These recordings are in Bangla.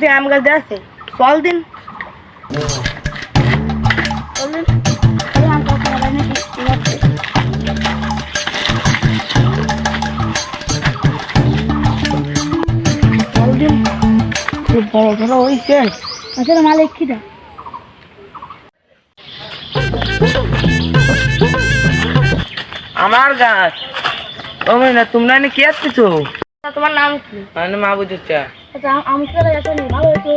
কাছে আম গাছ আছে, ফল দিন। খুব বড় বড় হয়েছে। আচ্ছা মালিক কিটা? আমার গাছ। ও না তোমরা কি আসছো? তোমার নাম কি? মানে মা বুঝছে। আচ্ছা আমি তো এত নেই, ভালো হয়েছে।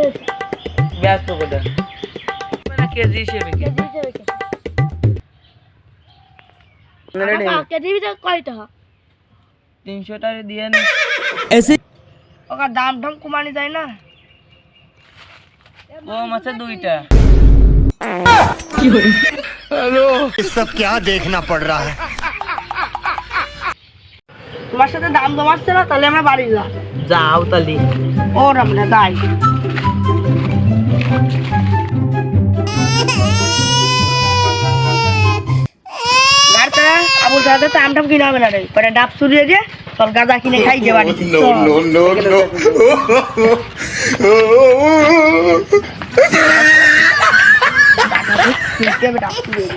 ব্যস্ত কোথা? মানে কেজি হিসেবে কি? কেজি কয়টা? 300 টাকা দিয়ে নি। ওকা দাম ঢং কমানি যায় না? ও মাছে 2টা। हेलो ये सब क्या देखना पड़ रहा है। তোমার সাথে দাম জমাচ্ছে না, তাহলে আমরা বাড়ি যা। যাও তালি। ও আমরা যাই। গাড়িতে আবুল সাথে তো আমটাম কিনে হবে না রে, পরে ডাব চুরিয়ে দিয়ে চল গাঁজা কিনে খাই যে বাড়িতে। No. ডাব চুরিয়ে